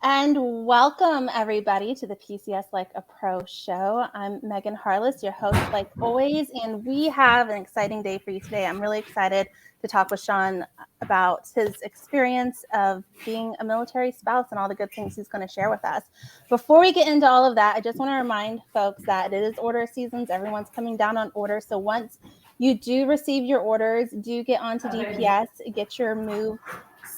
And welcome everybody to the PCS Like a Pro show. I'm Megan Harless, your host like always, and we have an exciting day for you today. I'm really excited to talk with Shaun about his experience of being a military spouse and all the good things he's going to share with us. Before we get into all of that, I just want to remind folks that it is order seasons. Everyone's coming down on orders. So once you do receive your orders, do get onto DPS, get your move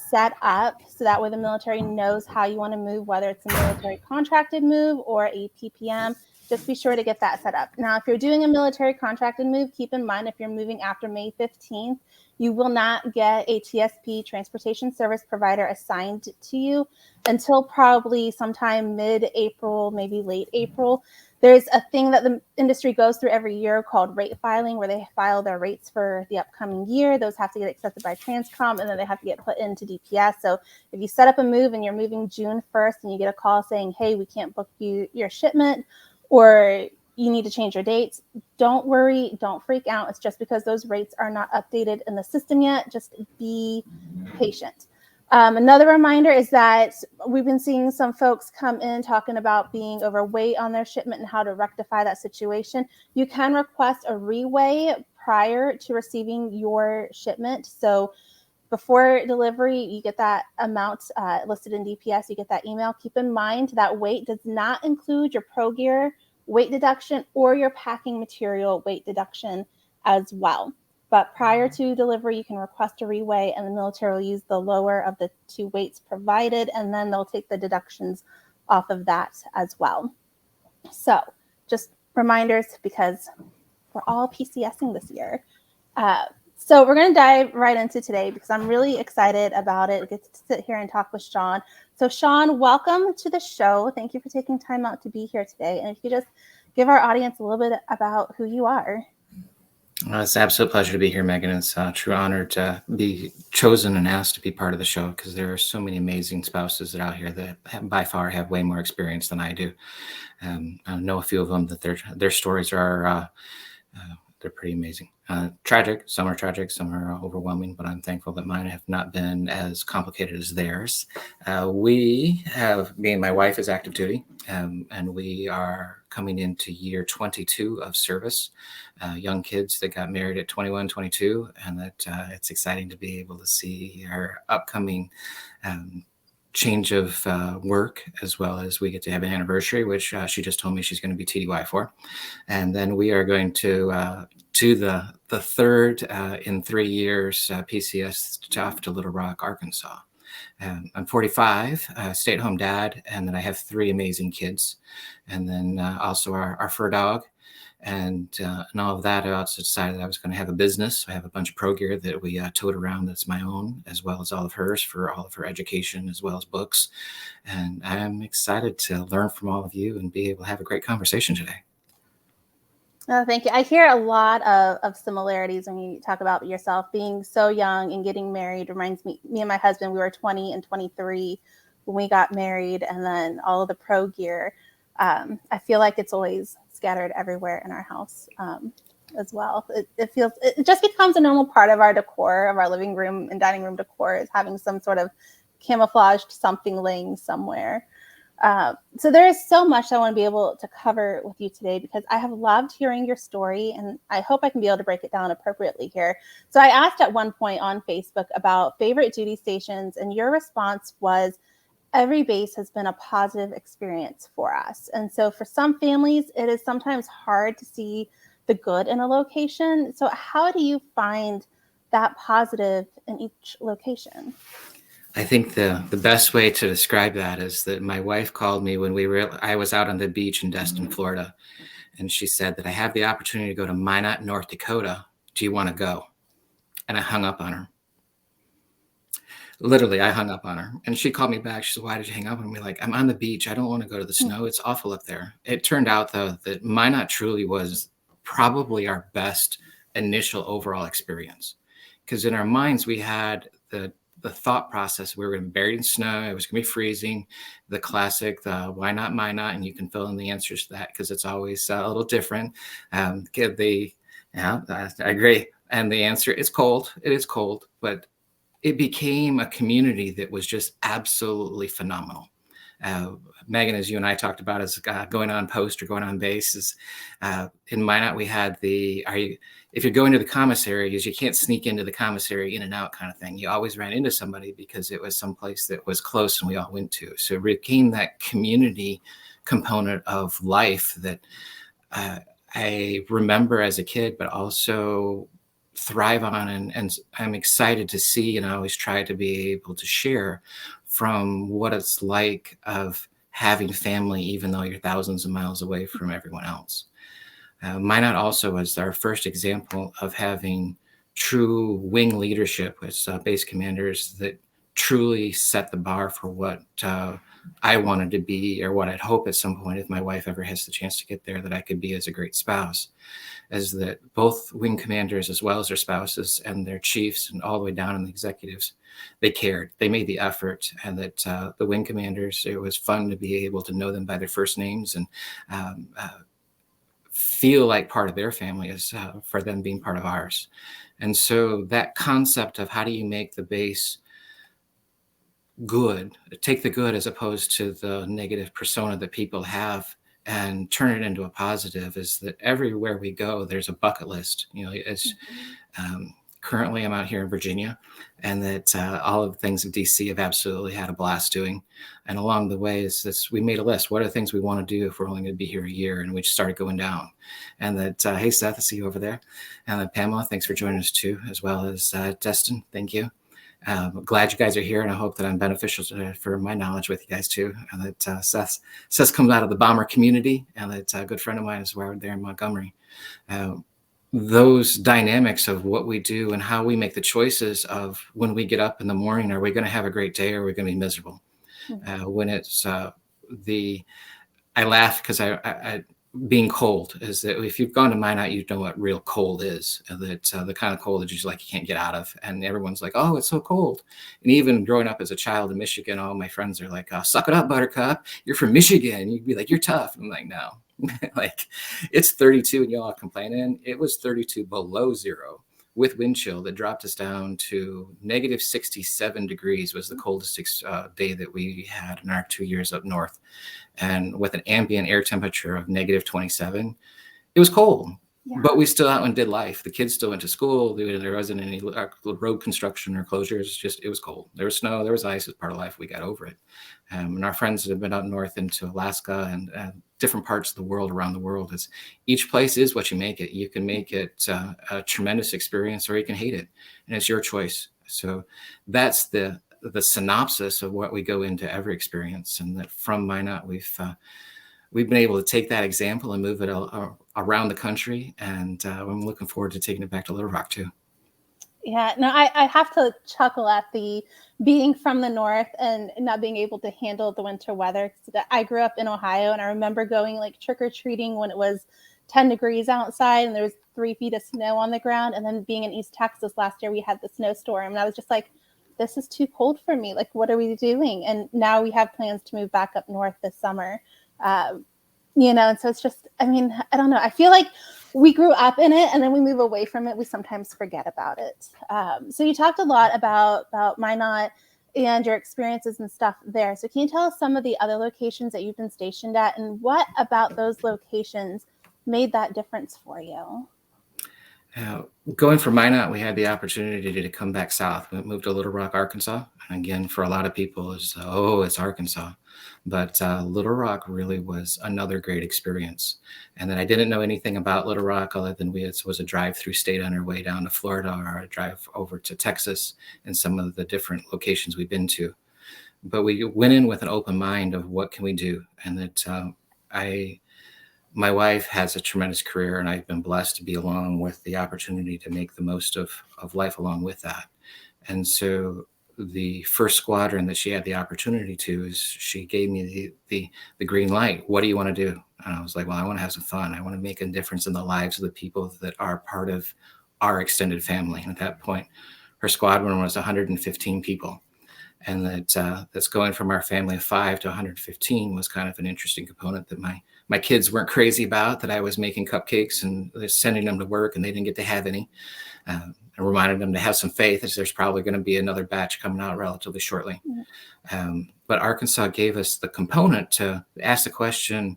set up so that way the military knows how you want to move, whether it's a military contracted move or a PPM. Just be sure to get that set up. Now, if you're doing a military contracted move, keep in mind if you're moving after May 15th, you will not get a TSP, transportation service provider, assigned to you until probably sometime mid-April, maybe late April. There's a thing that the industry goes through every year called rate filing, where they file their rates for the upcoming year. Those have to get accepted by Transcom, and then they have to get put into DPS. So if you set up a move and you're moving June 1st and you get a call saying, hey, we can't book you your shipment, or you need to change your dates, don't worry, don't freak out. It's just because those rates are not updated in the system yet. Just be patient. Another reminder is that we've been seeing some folks come in talking about being overweight on their shipment and how to rectify that situation. You can request a reweigh prior to receiving your shipment. So before delivery, you get that amount listed in DPS, you get that email. Keep in mind that weight does not include your Pro Gear weight deduction or your packing material weight deduction as well. But prior to delivery, you can request a reweigh, and the military will use the lower of the two weights provided, and then they'll take the deductions off of that as well. So just reminders, because we're all PCSing this year. So we're going to dive right into today because I'm really excited about it. I get to sit here and talk with Shaun. So Shaun, welcome to the show. Thank you for taking time out to be here today. And if you just give our audience a little bit about who you are. It's an absolute pleasure to be here, Megan. It's a true honor to be chosen and asked to be part of the show because there are so many amazing spouses that are out here that by far have way more experience than I do. I know a few of them that their stories are they're pretty amazing. Tragic. Some are tragic, some are overwhelming, but I'm thankful that mine have not been as complicated as theirs. Me and my wife is active duty, and we are coming into year 22 of service. Young kids that got married at 21, 22, and that it's exciting to be able to see our upcoming change of work, as well as we get to have an anniversary, which she just told me she's going to be TDY for. And then we are going to do the third in 3 years PCS off to Little Rock, Arkansas. I'm 45, stay-at-home dad, and then I have 3 amazing kids. And then also our fur dog. And all of that, I also decided I was going to have a business. I have a bunch of Pro Gear that we tote around that's my own, as well as all of hers for all of her education, as well as books. And I'm excited to learn from all of you and be able to have a great conversation today. Oh, thank you. I hear a lot of similarities when you talk about yourself being so young and getting married. Reminds me and my husband, we were 20 and 23 when we got married, and then all of the Pro Gear. I feel like it's always scattered everywhere in our house as well. It just becomes a normal part of our decor, of our living room and dining room decor, is having some sort of camouflaged something laying somewhere. So there is so much I want to be able to cover with you today because I have loved hearing your story, and I hope I can be able to break it down appropriately here. So I asked at one point on Facebook about favorite duty stations, and your response was, every base has been a positive experience for us. And so for some families, it is sometimes hard to see the good in a location. So how do you find that positive in each location? I think the best way to describe that is that my wife called me when I was out on the beach in Destin, Florida. And she said that I have the opportunity to go to Minot, North Dakota. Do you want to go? And I hung up on her. Literally, I hung up on her, and she called me back. She said, why did you hang up on me? Like, I'm on the beach. I don't want to go to the snow. It's awful up there. It turned out, though, that Minot truly was probably our best initial overall experience, because in our minds, we had the thought process. We were going to be buried in snow. It was going to be freezing. The classic, why not Minot? And you can fill in the answers to that because it's always a little different. Yeah, I agree. And the answer is cold. It is cold, but it became a community that was just absolutely phenomenal. Megan, as you and I talked about, is going on post or going on base. Is in Minot we had if you're going to the commissary, is you can't sneak into the commissary in and out kind of thing. You always ran into somebody because it was someplace that was close and we all went to. So it became that community component of life that I remember as a kid, but also thrive on, and I'm excited to see, and I always try to be able to share from what it's like of having family, even though you're thousands of miles away from everyone else. Minot also was our first example of having true wing leadership with base commanders that truly set the bar for what I wanted to be, or what I'd hope at some point, if my wife ever has the chance to get there, that I could be as a great spouse. Is that both wing commanders, as well as their spouses and their chiefs and all the way down in the executives, they cared, they made the effort, and that the wing commanders, it was fun to be able to know them by their first names and feel like part of their family is for them being part of ours. And so that concept of how do you make the base good, take the good as opposed to the negative persona that people have, and turn it into a positive, is that everywhere we go, there's a bucket list. As currently I'm out here in Virginia, and that all of the things of DC have absolutely had a blast doing. And along the way we made a list. What are the things we want to do if we're only going to be here a year? And we just started going down. And that, hey, Seth, I see you over there. And then Pamela, thanks for joining us too, as well as Destin, thank you. I'm glad you guys are here, and I hope that I'm beneficial for my knowledge with you guys too. And that Seth comes out of the bomber community, and that a good friend of mine is where there in Montgomery. Those dynamics of what we do and how we make the choices of when we get up in the morning, are we going to have a great day or are we going to be miserable? When it's I laugh because I being cold is that if you've gone to Minot, you know what real cold is. That the kind of cold that you can't get out of, and everyone's like, "Oh, it's so cold." And even growing up as a child in Michigan, all my friends are like, "Suck it up, Buttercup. You're from Michigan." You'd be like, "You're tough." I'm like, "No." Like, it's 32 and y'all are complaining. It was 32 below zero with wind chill that dropped us down to negative 67 degrees was the coldest day that we had in our 2 years up north. And with an ambient air temperature of negative 27, it was cold. Yeah. But we still out and did life. The kids still went to school. There wasn't any road construction or closures. Just, it was cold. There was snow. There was ice. As part of life. We got over it. And our friends that have been up north into Alaska and different parts of the world, around the world, is each place is what you make it. You can make it a tremendous experience, or you can hate it, and it's your choice. So that's the synopsis of what we go into every experience. And that from Minot, we've been able to take that example and move it around the country. And I'm looking forward to taking it back to Little Rock too. Yeah, no, I have to chuckle at the being from the north and not being able to handle the winter weather. I grew up in Ohio, and I remember going trick-or-treating when it was 10 degrees outside and there was 3 feet of snow on the ground. And then being in East Texas last year, we had the snowstorm, and I was just like, this is too cold for me. Like, what are we doing? And now we have plans to move back up north this summer. And so it's just, I don't know. I feel like we grew up in it, and then we move away from it. We sometimes forget about it. So you talked a lot about Minot and your experiences and stuff there. So can you tell us some of the other locations that you've been stationed at, and what about those locations made that difference for you? Going from Minot, we had the opportunity to come back south. We moved to Little Rock, Arkansas. And again, for a lot of people, it's Arkansas. But Little Rock really was another great experience. And then I didn't know anything about Little Rock other than it was a drive-through state on our way down to Florida, or a drive over to Texas, and some of the different locations we've been to. But we went in with an open mind of what can we do. And that my wife has a tremendous career, and I've been blessed to be along with the opportunity to make the most of life along with that. And so the first squadron that she had the opportunity to, is she gave me the green light. What do you want to do? And I was like, well, I want to have some fun. I want to make a difference in the lives of the people that are part of our extended family. And at that point, her squadron was 115 people. And that's going from our family of 5 to 115 was kind of an interesting component that my kids weren't crazy about, that I was making cupcakes and sending them to work and they didn't get to have any. I reminded them to have some faith, as there's probably going to be another batch coming out relatively shortly. But but Arkansas gave us the component to ask the question,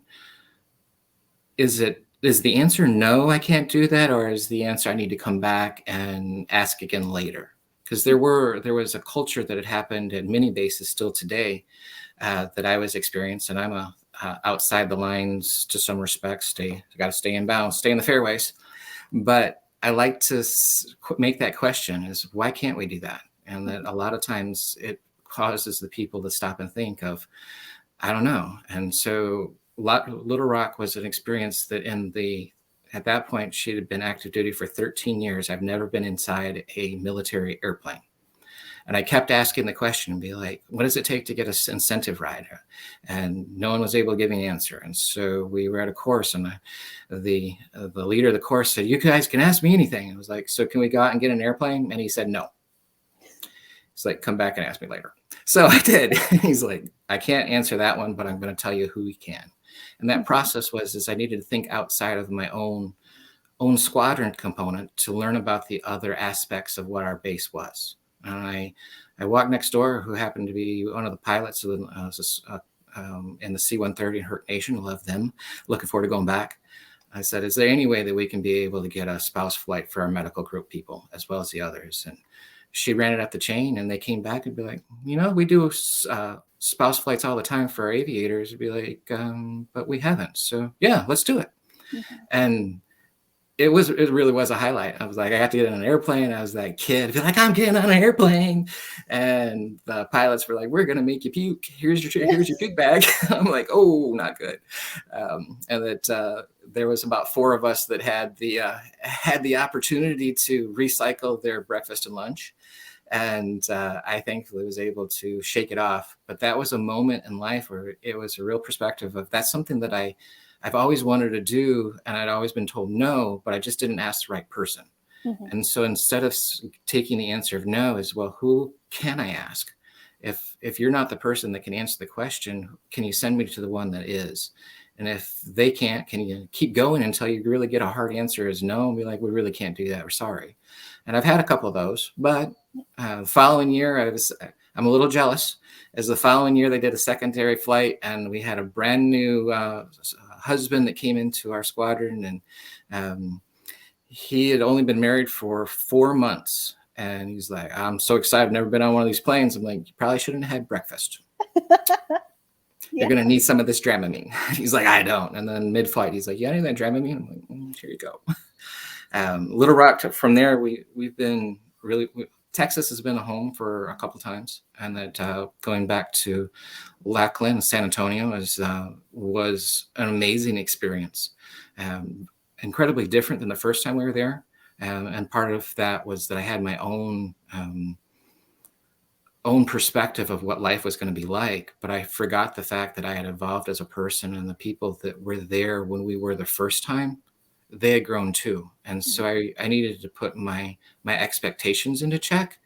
is the answer no, I can't do that, or is the answer I need to come back and ask again later? Because there was a culture that had happened at many bases still today that I was experiencing. I'm a outside the lines to some respects. Got to stay in bounds, stay in the fairways. But I like to make that question: is why can't we do that? And that a lot of times it causes the people to stop and think of, I don't know. And so Little Rock was an experience that at that point, she had been active duty for 13 years. I've never been inside a military airplane. And I kept asking the question and be like, what does it take to get an incentive ride? And no one was able to give me an answer. And so we were at a course, and the leader of the course said, you guys can ask me anything. I was like, so can we go out and get an airplane? And he said, no. He's like, come back and ask me later. So I did. He's like, I can't answer that one, but I'm going to tell you who we can. And that process was I needed to think outside of my own squadron component to learn about the other aspects of what our base was. And I walked next door, who happened to be one of the pilots in the C-130 in Hurt Nation. Love them. Looking forward to going back. I said, is there any way that we can be able to get a spouse flight for our medical group people as well as the others? And she ran it up the chain, and they came back and be like, we do spouse flights all the time for our aviators. It'd be like, but we haven't. So yeah, let's do it. Mm-hmm. And it really was a highlight. I was like, I got to get in an airplane. I was that kid, be like, I'm getting on an airplane. And the pilots were like, we're going to make you puke. Here's your puke bag. I'm like, oh, not good. And that there was about 4 of us that had the opportunity to recycle their breakfast and lunch. And I thankfully was able to shake it off. But that was a moment in life where it was a real perspective of, that's something that I've always wanted to do, and I'd always been told no, but I just didn't ask the right person. Mm-hmm. And so instead of taking the answer of no, is, well, who can I ask? If you're not the person that can answer the question, can you send me to the one that is? And if they can't, can you keep going until you really get a hard answer as no, and be like, we really can't do that, we're sorry. And I've had a couple of those, but the following year, I'm a little jealous. As the following year, they did a secondary flight, and we had a brand new husband that came into our squadron, and he had only been married for 4 months. And he's like, I'm so excited. I've never been on one of these planes. I'm like, you probably shouldn't have had breakfast. You're going to need some of this Dramamine. He's like, I don't. And then mid-flight, he's like, yeah, any of that Dramamine? I'm like, here you go. Little Rock, from there, we've been really... Texas has been a home for a couple of times, and that going back to Lackland, San Antonio was an amazing experience, incredibly different than the first time we were there. And part of that was that I had my own perspective of what life was going to be like, but I forgot the fact that I had evolved as a person, and the people that were there when we were the first time, they had grown too. And so I needed to put my expectations into check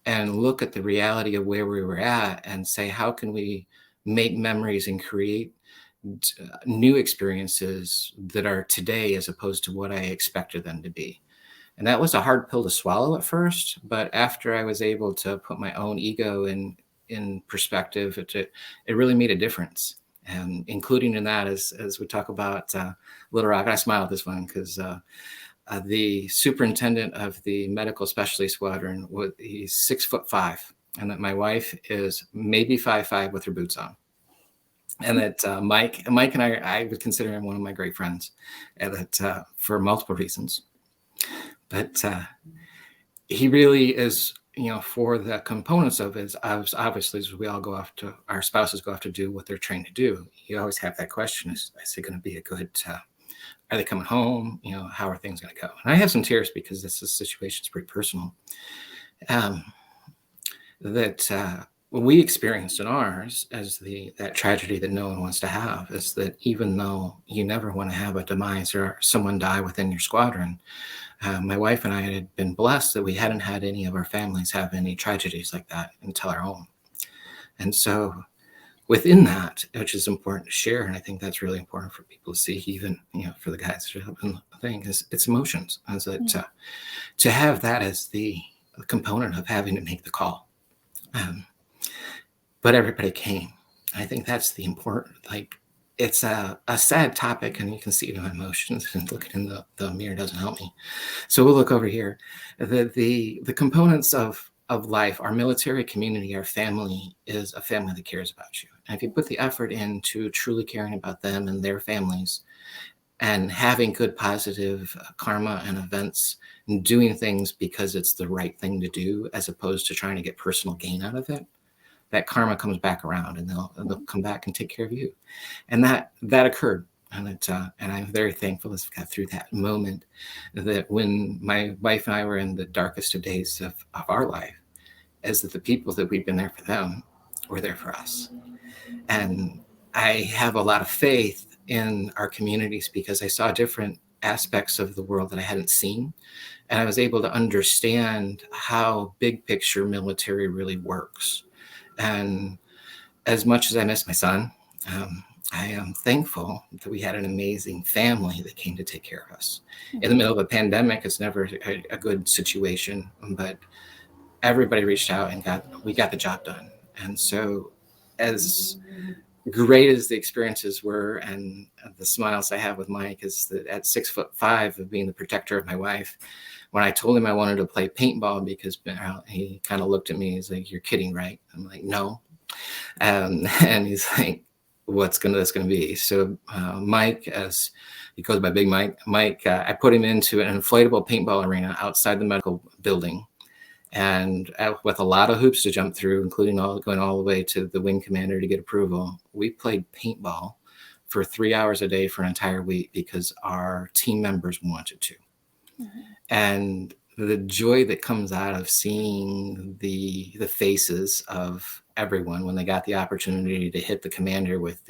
and look at the reality of where we were at and say, how can we make memories and create new experiences that are today as opposed to what I expected them to be. And that was a hard pill to swallow at first, but after I was able to put my own ego in perspective, it really made a difference. And including in that, as we talk about Little Rock, and I smile at this one because the superintendent of the medical specialty squadron, he's 6'5", and that my wife is maybe 5'5" with her boots on. And that Mike and I would consider him one of my great friends, and that for multiple reasons. But he really is, for the components of it, obviously, as we all go off to, our spouses go off to do what they're trained to do. You always have that question: is it going to be a good? Are they coming home? How are things going to go? And I have some tears because this situation is pretty personal. What we experienced in ours as that tragedy that no one wants to have is that even though you never want to have a demise or someone die within your squadron, my wife and I had been blessed that we hadn't had any of our families have any tragedies like that until our own. And so within that, which is important to share, and I think that's really important for people to see, even for the guys that have been thing, is it's emotions. Is that to have that as the component of having to make the call. But everybody came, I think that's the important, like, it's a sad topic, and you can see my emotions, and looking in the mirror doesn't help me. So we'll look over here. The components of life, our military community, our family is a family that cares about you. And if you put the effort into truly caring about them and their families, and having good positive karma and events, and doing things because it's the right thing to do, as opposed to trying to get personal gain out of it, that karma comes back around, and they'll come back and take care of you. And that occurred. And I'm very thankful as we got through that moment, that when my wife and I were in the darkest of days of our life, is that the people that we've been there for them were there for us. And I have a lot of faith in our communities because I saw different aspects of the world that I hadn't seen. And I was able to understand how big picture military really works. And as much as I miss my son, I am thankful that we had an amazing family that came to take care of us. In the middle of a pandemic, it's never a good situation, but everybody reached out and we got the job done. And so, as great as the experiences were, and the smiles I have with Mike, is that at 6'5" of being the protector of my wife, when I told him I wanted to play paintball, because he kind of looked at me, he's like, "You're kidding, right?" I'm like, "No." And he's like, "What's that's gonna be?" So Mike, as he goes by Big Mike, I put him into an inflatable paintball arena outside the medical building, and with a lot of hoops to jump through, including going all the way to the wing commander to get approval. We played paintball for 3 hours a day for an entire week because our team members wanted to. Mm-hmm. And the joy that comes out of seeing the faces of everyone when they got the opportunity to hit the commander with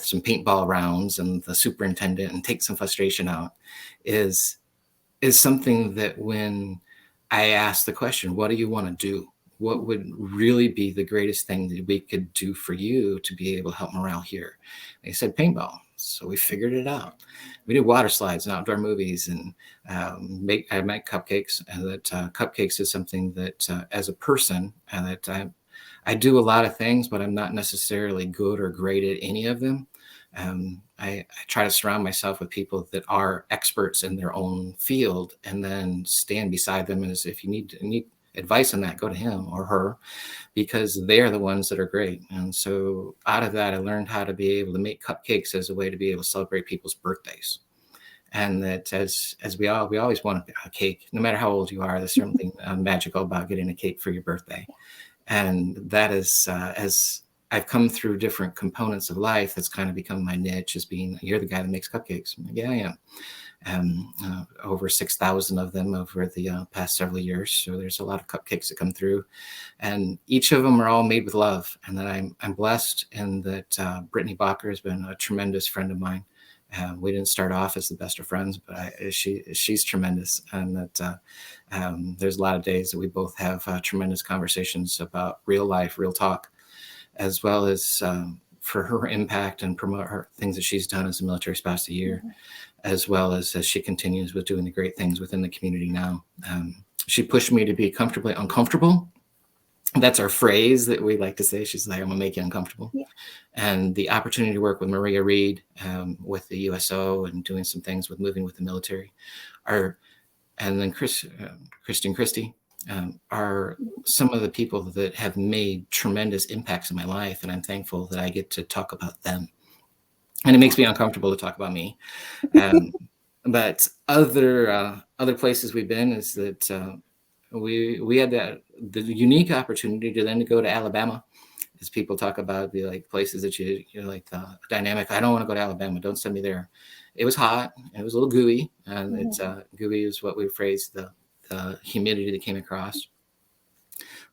some paintball rounds, and the superintendent, and take some frustration out, is something that, when I asked the question, what do you want to do? What would really be the greatest thing that we could do for you to be able to help morale here? They said paintball. So we figured it out. We did water slides and outdoor movies, and I make cupcakes. And that cupcakes is something that, as a person, and that I do a lot of things, but I'm not necessarily good or great at any of them. I try to surround myself with people that are experts in their own field, and then stand beside them. As if you need advice on that, go to him or her, because they're the ones that are great. And so out of that, I learned how to be able to make cupcakes as a way to be able to celebrate people's birthdays. And that as we always want a cake, no matter how old you are. There's something magical about getting a cake for your birthday. And that is, as I've come through different components of life, that's kind of become my niche, as being, "You're the guy that makes cupcakes." I'm like, "Yeah, I am." Over 6,000 of them over the past several years. So there's a lot of cupcakes that come through, and each of them are all made with love. And that I'm blessed in that Brittany Bacher has been a tremendous friend of mine. We didn't start off as the best of friends, but she's tremendous. And that there's a lot of days that we both have tremendous conversations about real life, real talk, as well as for her impact and promote her things that she's done as a military spouse a year, as well as she continues with doing the great things within the community now. She pushed me to be comfortably uncomfortable. That's our phrase that we like to say. She's like, "I'm gonna make you uncomfortable." Yeah. And the opportunity to work with Maria Reed, with the USO, and doing some things with moving with the military, and then Christian Christie, are some of the people that have made tremendous impacts in my life. And I'm thankful that I get to talk about them. And it makes me uncomfortable to talk about me. But other places we've been is that we had the unique opportunity to go to Alabama. As people talk about the places that you're like the dynamic. "I don't want to go to Alabama. Don't send me there." It was hot. It was a little gooey, and it's gooey is what we phrased the humidity that came across.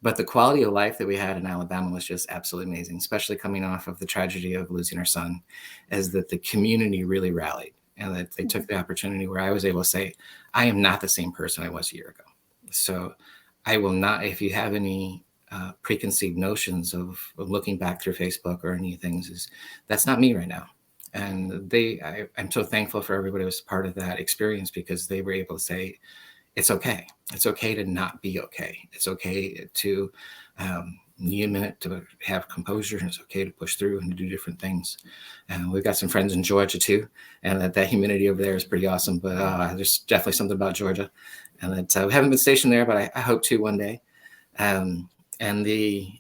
But the quality of life that we had in Alabama was just absolutely amazing, especially coming off of the tragedy of losing our son, is that the community really rallied, and that they took the opportunity where I was able to say, "I am not the same person I was a year ago." So I will not, if you have any preconceived notions of looking back through Facebook or any things, that's not me right now. And I'm so thankful for everybody who was part of that experience, because they were able to say, it's okay. It's okay to not be okay. It's okay to need a minute to have composure, and it's okay to push through and to do different things. And we've got some friends in Georgia too, and that humidity over there is pretty awesome. But there's definitely something about Georgia, and that we haven't been stationed there, but I hope to one day. And the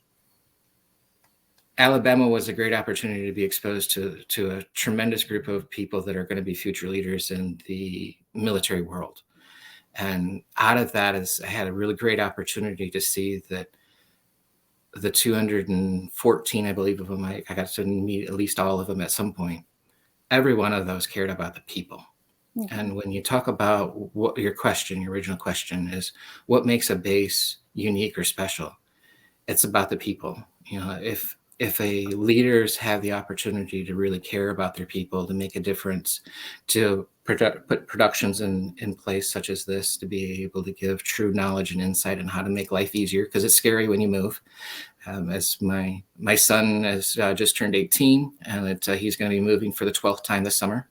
Alabama was a great opportunity to be exposed to a tremendous group of people that are going to be future leaders in the military world. And out of that is I had a really great opportunity to see that the 214, I believe, of them, I got to meet at least all of them at some point. Every one of those cared about the people. Mm-hmm. And when you talk about what your original question is, what makes a base unique or special? It's about the people. You know, if a leaders have the opportunity to really care about their people, to make a difference, to put productions in place such as this, to be able to give true knowledge and insight on how to make life easier, because it's scary when you move. As my son has just turned 18, and he's going to be moving for the 12th time this summer,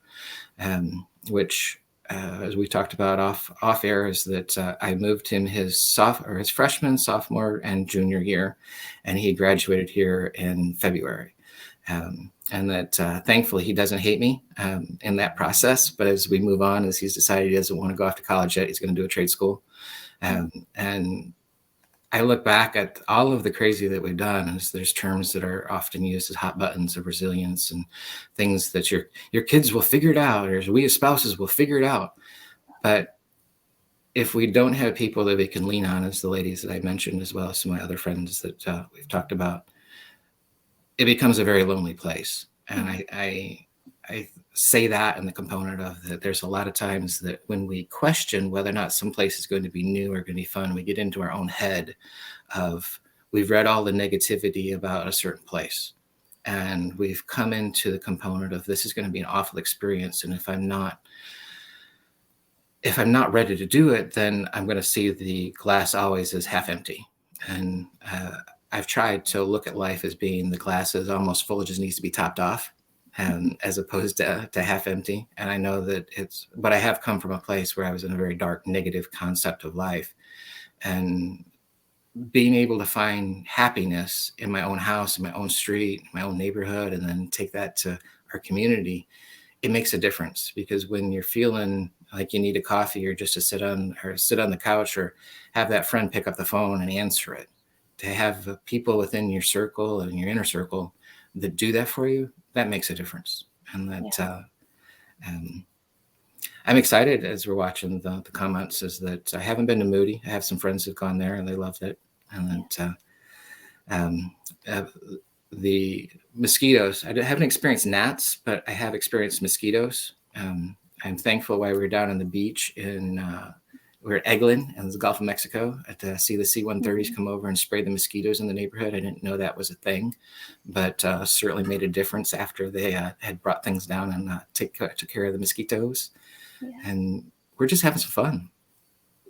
which as we talked about off air, is that I moved him his freshman, sophomore, and junior year, and he graduated here in February. And that thankfully he doesn't hate me in that process. But as we move on, as he's decided he doesn't want to go off to college yet, he's going to do a trade school. And I look back at all of the crazy that we've done, as there's terms that are often used as hot buttons of resilience and things that your kids will figure it out, or we as spouses will figure it out. But if we don't have people that we can lean on, as the ladies that I mentioned, as well as some of my other friends that we've talked about, it becomes a very lonely place. And I say that in the component of that there's a lot of times that when we question whether or not some place is going to be new or going to be fun, we get into our own head of we've read all the negativity about a certain place, and we've come into the component of this is going to be an awful experience. And if I'm not ready to do it, then I'm going to see the glass always as half empty. And I've tried to look at life as being the glass is almost full, it just needs to be topped off, as opposed to half empty. And I know that but I have come from a place where I was in a very dark, negative concept of life, and being able to find happiness in my own house, in my own street, my own neighborhood, and then take that to our community, it makes a difference. Because when you're feeling like you need a coffee, or just to sit on the couch, or have that friend pick up the phone and answer it, to have people within your circle and your inner circle that do that for you, that makes a difference. And that I'm excited as we're watching the comments, is that I haven't been to Moody. I have some friends who've gone there and they loved it. And that the mosquitoes, I haven't experienced gnats, but I have experienced mosquitoes. I'm thankful while we were down on the beach we're at Eglin in the Gulf of Mexico to see the C-130s come over and spray the mosquitoes in the neighborhood. I didn't know that was a thing, but certainly made a difference after they had brought things down and took care of the mosquitoes. Yeah. And we're just having some fun.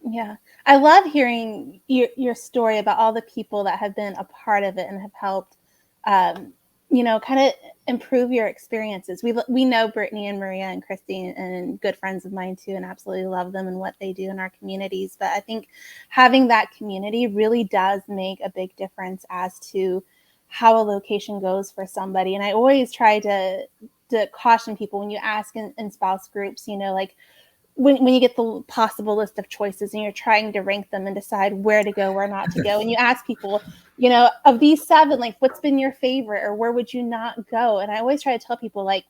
Yeah. I love hearing your story about all the people that have been a part of it and have helped, kind of improve your experiences. We know Brittany and Maria and Christy, and good friends of mine too, and absolutely love them and what they do in our communities. But I think having that community really does make a big difference as to how a location goes for somebody. And I always try to caution people when you ask in spouse groups, like when you get the possible list of choices and you're trying to rank them and decide where to go, where not to go. And you ask people, of these 7, like, what's been your favorite, or where would you not go? And I always try to tell people, like,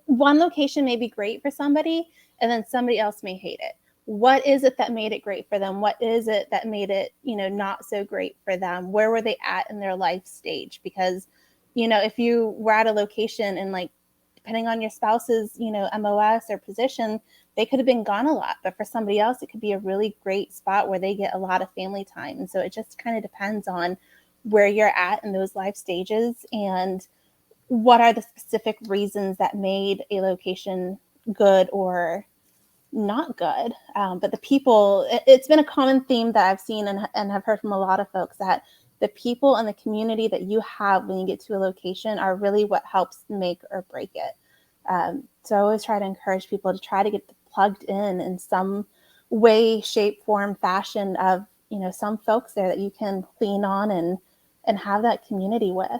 one location may be great for somebody and then somebody else may hate it. What is it that made it great for them? What is it that made it, not so great for them? Where were they at in their life stage? Because, if you were at a location and, like, depending on your spouse's, MOS or position, they could have been gone a lot. But for somebody else, it could be a really great spot where they get a lot of family time. And so it just kind of depends on where you're at in those life stages and what are the specific reasons that made a location good or not good. But the people, it's been a common theme that I've seen and have heard from a lot of folks, that the people and the community that you have when you get to a location are really what helps make or break it. So I always try to encourage people to try to get plugged in some way, shape, form, fashion of, some folks there that you can lean on and and have that community with.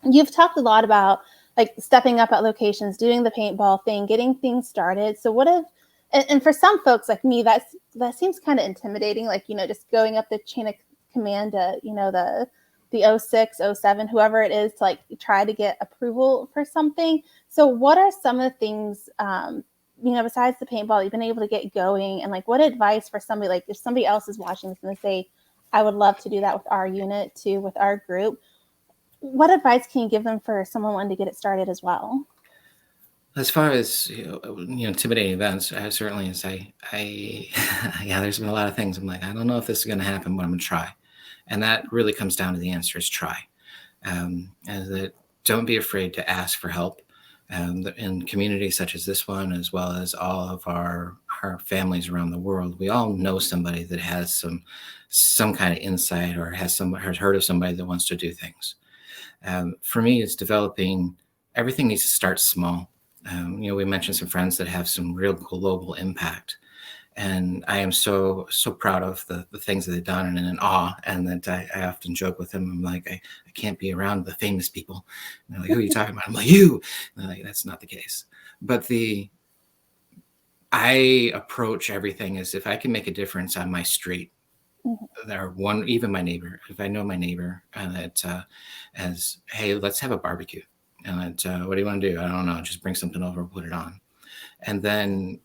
You've talked a lot about like stepping up at locations, doing the paintball thing, getting things started. So what if, and for some folks like me, that seems kind of intimidating, like, just going up the chain of command to, the 06, 07, whoever it is, to like try to get approval for something. So what are some of the things, besides the paintball, you've been able to get going, and like what advice for somebody, like if somebody else is watching this and they say, I would love to do that with our unit too, with our group, what advice can you give them for someone wanting to get it started as well? As far as intimidating events, certainly as yeah, there's been a lot of things. I'm like, I don't know if this is going to happen, but I'm going to try, and that really comes down to the answer is try. And that don't be afraid to ask for help. In communities such as this one, as well as all of our families around the world, we all know somebody that has some kind of insight or has heard of somebody that wants to do things. For me, it's developing. Everything needs to start small. We mentioned some friends that have some real global impact, and I am so proud of the things that they've done, and in awe. And that I often joke with them. I'm like, I can't be around the famous people. And they're like, who are you talking about? I'm like, you. And they're like, that's not the case. But I approach everything as if I can make a difference on my street. Mm-hmm. Even my neighbor, if I know my neighbor, and that as, hey, let's have a barbecue. And what do you want to do? I don't know. Just bring something over, put it on. And then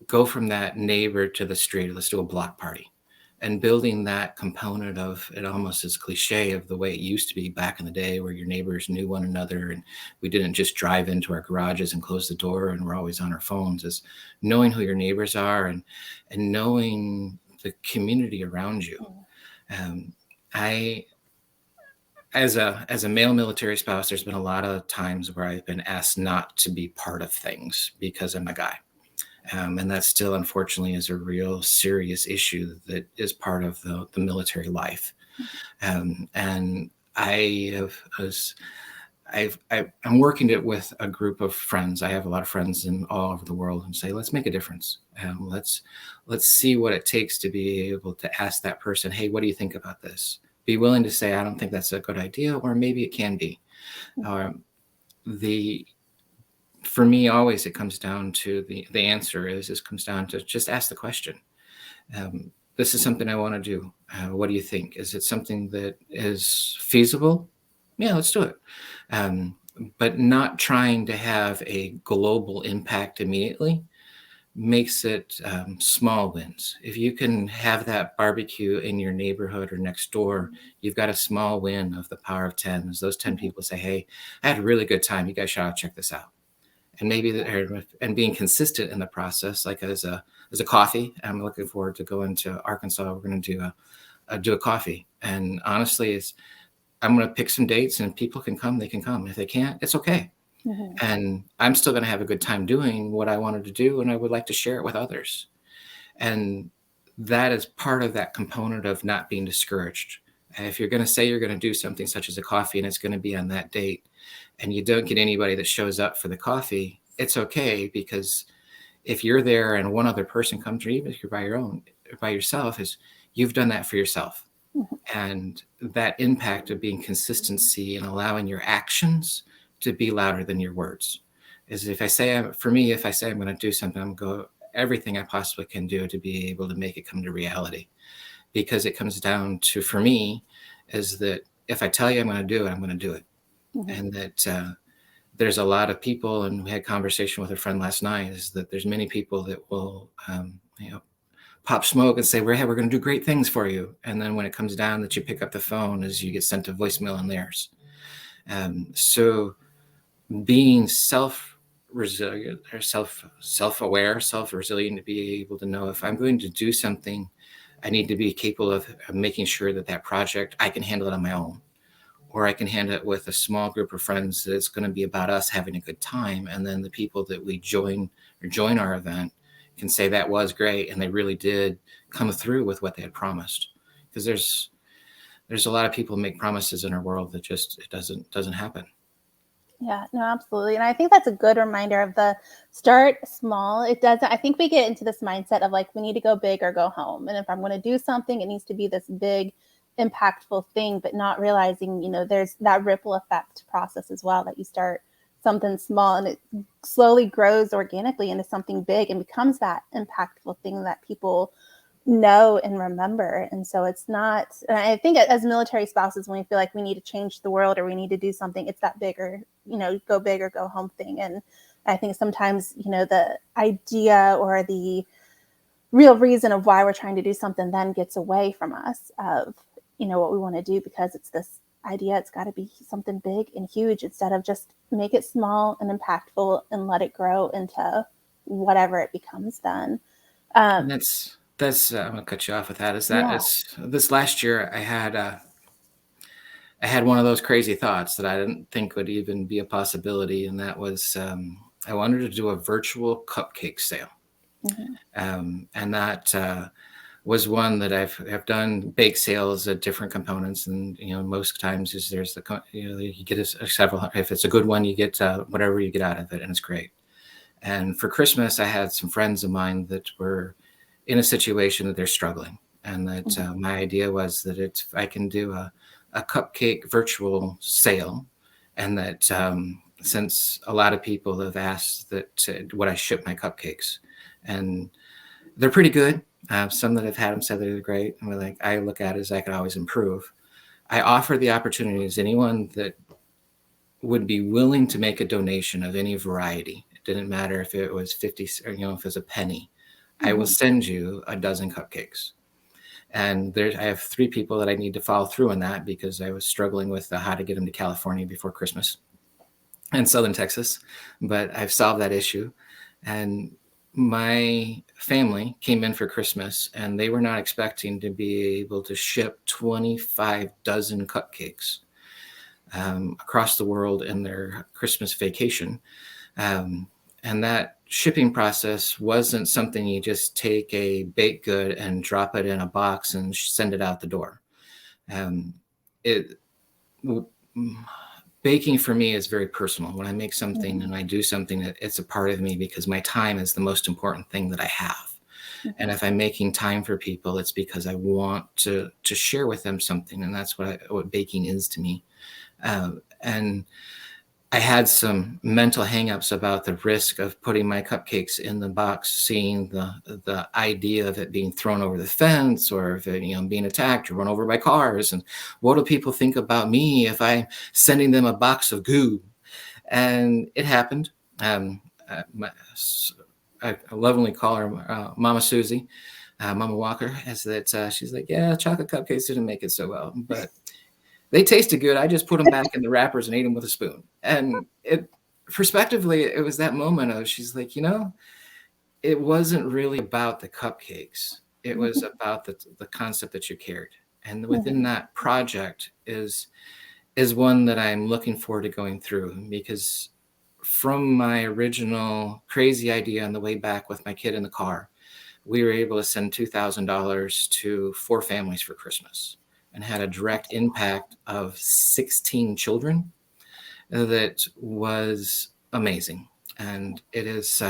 go from that neighbor to the street. Let's do a block party. And building that component of it, almost as cliche of the way it used to be back in the day, where your neighbors knew one another and we didn't just drive into our garages and close the door and we're always on our phones, is knowing who your neighbors are and knowing the community around you. As a male military spouse, there's been a lot of times where I've been asked not to be part of things because I'm a guy. And that still, unfortunately, is a real serious issue that is part of the military life. And I'm working it with a group of friends. I have a lot of friends in all over the world, and say, let's make a difference. Let's see what it takes to be able to ask that person, hey, what do you think about this? Be willing to say, I don't think that's a good idea, or maybe it can be. For me, always it comes down to the answer comes down to just ask the question. This is something I want to do. What do you think? Is it something that is feasible? Yeah, let's do it. But not trying to have a global impact immediately makes it small wins. If you can have that barbecue in your neighborhood or next door, you've got a small win of the power of 10. As those 10 people say, hey, I had a really good time. You guys should check this out. And maybe and being consistent in the process, like as a coffee. I'm looking forward to going to Arkansas. We're going to do a coffee. And honestly, I'm going to pick some dates, and people can come. They can come. If they can't, it's okay. Mm-hmm. And I'm still going to have a good time doing what I wanted to do, and I would like to share it with others. And that is part of that component of not being discouraged. And if you're going to say you're going to do something such as a coffee, and it's going to be on that date, and you don't get anybody that shows up for the coffee, it's okay, because if you're there and one other person comes, or even if you're by yourself, is you've done that for yourself. Mm-hmm. And that impact of being consistency and allowing your actions to be louder than your words is, if I say I'm going to do something, I'm going to go everything I possibly can do to be able to make it come to reality. Because it comes down to, for me, is that if I tell you I'm going to do it, I'm going to do it. Mm-hmm. And that there's a lot of people, and we had a conversation with a friend last night, is that there's many people that will, pop smoke and say, we're going to do great things for you. And then when it comes down that you pick up the phone, is you get sent a voicemail on theirs. So being self-resilient or self-aware, self-resilient, to be able to know if I'm going to do something, I need to be capable of making sure that project, I can handle it on my own, or I can handle it with a small group of friends that it's going to be about us having a good time. And then the people that we join our event can say that was great, and they really did come through with what they had promised. Because there's a lot of people who make promises in our world that just it doesn't happen. Yeah, no, absolutely. And I think that's a good reminder of the start small. I think we get into this mindset of like, we need to go big or go home. And if I'm going to do something, it needs to be this big, impactful thing, but not realizing, there's that ripple effect process as well, that you start something small and it slowly grows organically into something big and becomes that impactful thing that people know and remember. And so it's not, I think as military spouses, when we feel like we need to change the world or we need to do something, it's that bigger, go big or go home thing. And I think sometimes, the idea or the real reason of why we're trying to do something then gets away from us of, what we want to do, because it's this idea it's got to be something big and huge, instead of just make it small and impactful and let it grow into whatever it becomes then. And that's I'm gonna cut you off with that. Yeah. It's this last year I had one of those crazy thoughts that I didn't think would even be a possibility, and that was I wanted to do a virtual cupcake sale. And that was one that I've done bake sales at different components, and most times is there's you get a several, if it's a good one you get whatever you get out of it, and it's great. And for Christmas I had some friends of mine that were in a situation that they're struggling, and that my idea was that if I can do a cupcake virtual sale, and that since a lot of people have asked that would I ship my cupcakes, and they're pretty good. Some that have had them said they're great. And I look at it as I could always improve. I offer the opportunity as anyone that would be willing to make a donation of any variety. It didn't matter if it was 50 or, if it was a penny. I will send you a dozen cupcakes. And I have 3 people that I need to follow through on that, because I was struggling with how to get them to California before Christmas and Southern Texas. But I've solved that issue. And my family came in for Christmas, and they were not expecting to be able to ship 25 dozen cupcakes across the world in their Christmas vacation. And that shipping process wasn't something you just take a baked good and drop it in a box and send it out the door. Baking for me is very personal. When I make something and I do something, it's a part of me, because my time is the most important thing that I have. And if I'm making time for people, it's because I want to share with them something. And that's what baking is to me. And I had some mental hangups about the risk of putting my cupcakes in the box, seeing the idea of it being thrown over the fence, or if it, being attacked or run over by cars. And what do people think about me if I'm sending them a box of goo? And it happened. I lovingly call her Mama Susie, Mama Walker, as that she's like, yeah, chocolate cupcakes didn't make it so well, but they tasted good. I just put them back in the wrappers and ate them with a spoon. And prospectively, it was that moment of, she's like, it wasn't really about the cupcakes. It was about the concept that you carried. And within that project is one that I'm looking forward to going through, because from my original crazy idea on the way back with my kid in the car, we were able to send $2,000 to 4 families for Christmas, and had a direct impact of 16 children. That was amazing. And it is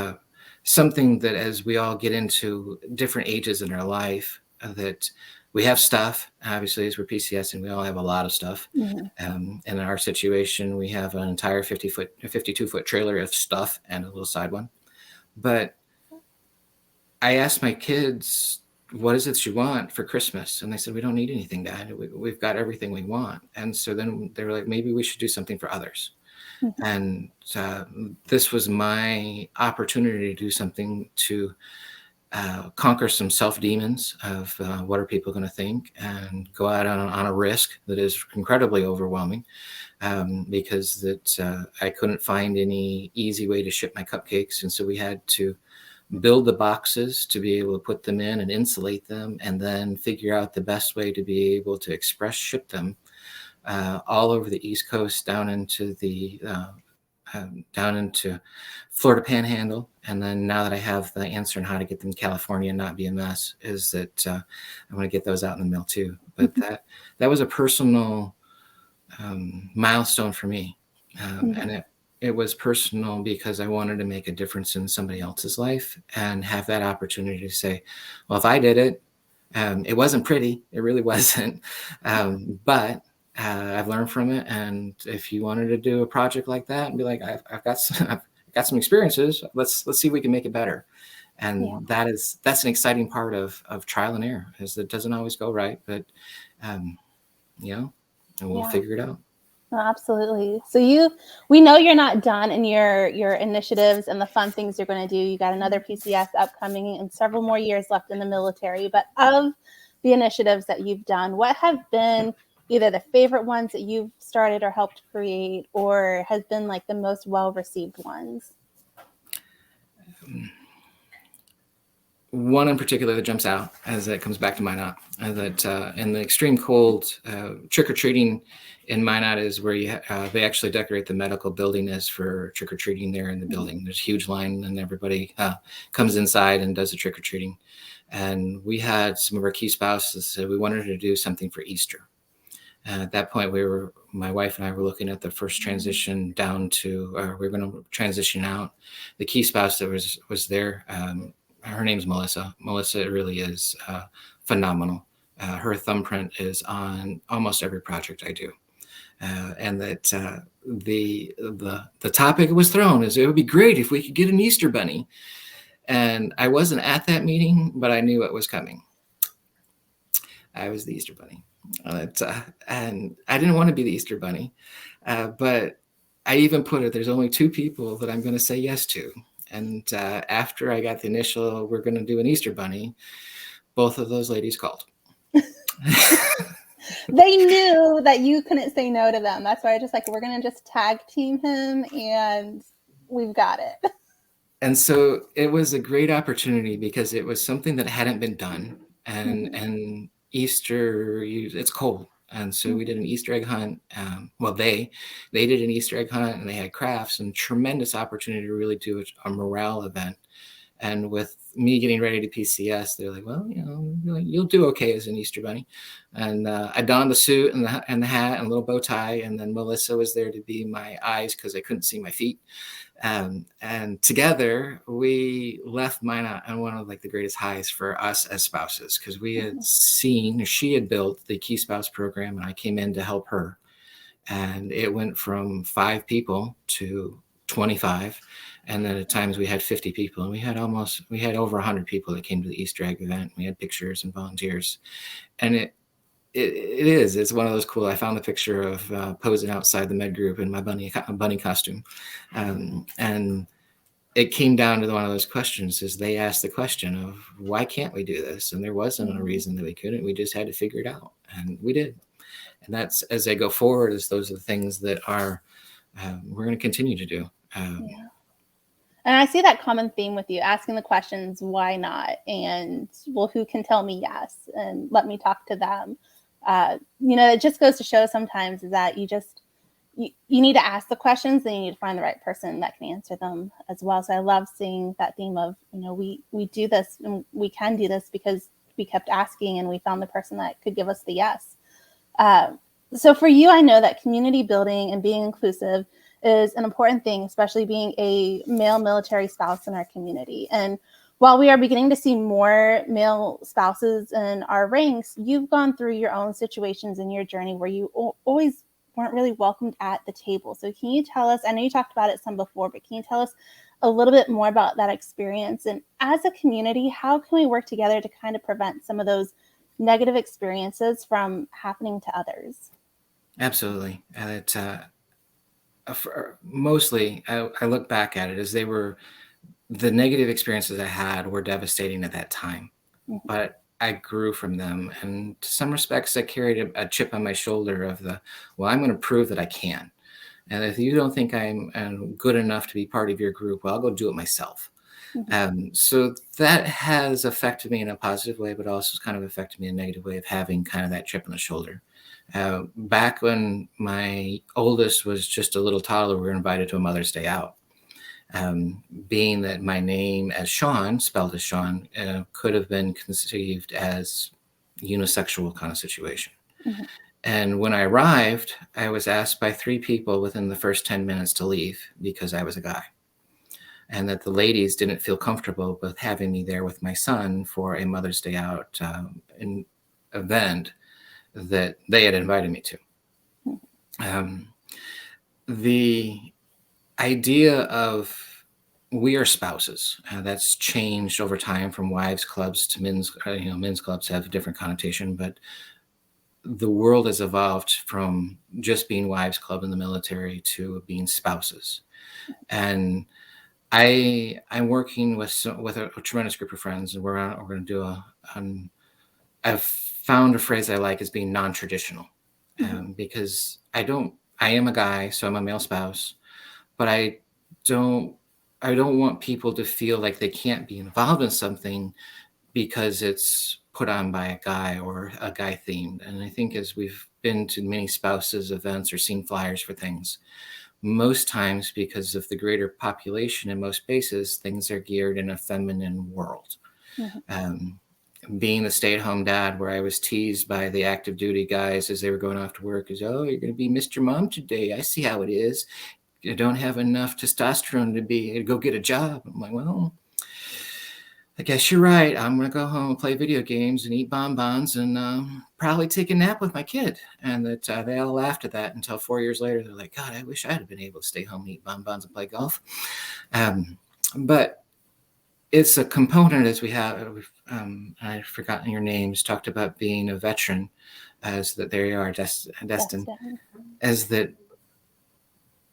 something that, as we all get into different ages in our life, that we have stuff, obviously, as we're PCS, and we all have a lot of stuff. In our situation, we have an entire 52-foot trailer of stuff and a little side one. But I asked my kids, what is it you want for Christmas? And they said, we don't need anything, Dad. We've got everything we want. And so then they were like, maybe we should do something for others. And this was my opportunity to do something to conquer some self-demons of what are people going to think, and go out on a risk that is incredibly overwhelming, because I couldn't find any easy way to ship my cupcakes. And so we had to build the boxes to be able to put them in and insulate them, and then figure out the best way to be able to express ship them all over the East Coast, down into Florida Panhandle. And then now that I have the answer on how to get them to California and not be a mess, is that I want to get those out in the mail too. But that was a personal milestone for me. And it was personal because I wanted to make a difference in somebody else's life, and have that opportunity to say, well, if I did it, It wasn't pretty. It really wasn't. But I've learned from it. And if you wanted to do a project like that and be like, I've got some experiences, let's see if we can make it better. And that's an exciting part of trial and error, is it doesn't always go right, but and we'll figure it out. Oh, absolutely. So we know you're not done in your initiatives and the fun things you're going to do. You got another PCS upcoming and several more years left in the military. But of the initiatives that you've done, what have been either the favorite ones that you've started or helped create, or has been like the most well-received ones? One in particular that jumps out as it comes back to Minot, that in the extreme cold, trick-or-treating in Minot is where they actually decorate the medical building as for trick-or-treating there in the building. There's a huge line and everybody comes inside and does the trick-or-treating. And we had some of our key spouses said we wanted to do something for Easter. And at that point, my wife and I were looking at the first transition down to, we were going to transition out. The key spouse that was there, her name's Melissa. Melissa really is phenomenal. Her thumbprint is on almost every project I do. And that the topic was thrown is it would be great if we could get an Easter bunny. And I wasn't at that meeting, but I knew it was coming. I was the Easter bunny. And I didn't want to be the Easter bunny, but I even put it, there's only 2 people that I'm going to say yes to. And after I got the initial, we're going to do an Easter bunny, both of those ladies called. They knew that you couldn't say no to them. That's why I just we're going to just tag team him and we've got it. And so it was a great opportunity because it was something that hadn't been done. And Easter, it's cold. And so we did an Easter egg hunt. They did an Easter egg hunt and they had crafts and tremendous opportunity to really do a morale event. And with me getting ready to PCS, they're like, well, you'll do okay as an Easter bunny. And I donned the suit and the hat and a little bow tie. And then Melissa was there to be my eyes because I couldn't see my feet. And together we left Minot on one of the greatest highs for us as spouses, because we had she had built the Key Spouse program and I came in to help her. And it went from 5 people to 25. And then at times we had 50 people, and we had over 100 people that came to the Easter egg event. We had pictures and volunteers, and it's one of those cool. I found the picture of posing outside the med group in my bunny costume, and it came down to one of those questions. Is they asked the question of why can't we do this, and there wasn't a reason that we couldn't. We just had to figure it out, and we did. And that's, as I go forward, those are the things that are we're going to continue to do. And I see that common theme with you, asking the questions, why not? And, well, who can tell me yes? And let me talk to them. It just goes to show sometimes is that you need to ask the questions, and you need to find the right person that can answer them as well. So I love seeing that theme of, we do this and we can do this because we kept asking and we found the person that could give us the yes. So for you, I know that community building and being inclusive is an important thing, especially being a male military spouse in our community. And while we are beginning to see more male spouses in our ranks, you've gone through your own situations in your journey where you always weren't really welcomed at the table. So can you tell us, I know you talked about it some before, but can you tell us a little bit more about that experience? And as a community, how can we work together to kind of prevent some of those negative experiences from happening to others? Absolutely. Mostly, I look back at it as the negative experiences I had were devastating at that time, but I grew from them. And to some respects, I carried a chip on my shoulder of I'm going to prove that I can. And if you don't think I'm good enough to be part of your group, well, I'll go do it myself. So that has affected me in a positive way, but also kind of affected me in a negative way of having kind of that chip on the shoulder. Back when my oldest was just a little toddler, we were invited to a Mother's Day out. Being that my name as Shaun, spelled as Shaun, could have been conceived as unisexual kind of situation. And when I arrived, I was asked by 3 people within the first 10 minutes to leave because I was a guy. and that the ladies didn't feel comfortable with having me there with my son for a Mother's Day out an event that they had invited me to. The idea of we are spouses, that's changed over time from wives clubs to men's. Men's clubs have a different connotation, but the world has evolved from just being wives club in the military to being spouses. And I'm working with a tremendous group of friends, and we're going to do I've found a phrase I like as being non-traditional, because I am a guy, so I'm a male spouse, but I don't want people to feel like they can't be involved in something because it's put on by a guy or a guy themed. And I think as we've been to many spouses events or seen flyers for things, most times because of the greater population in most spaces, things are geared in a feminine world. Being the stay-at-home dad, where I was teased by the active duty guys as they were going off to work, is, oh, you're going to be Mr. Mom today. I see how it is. You don't have enough testosterone to go get a job. I'm like, well, I guess you're right. I'm going to go home and play video games and eat bonbons and probably take a nap with my kid. And that they all laughed at that until 4 years later. They're like, God, I wish I had been able to stay home and eat bonbons and play golf. But it's a component, as we have, I've forgotten your names, talked about being a veteran, as that there you are, destined, as that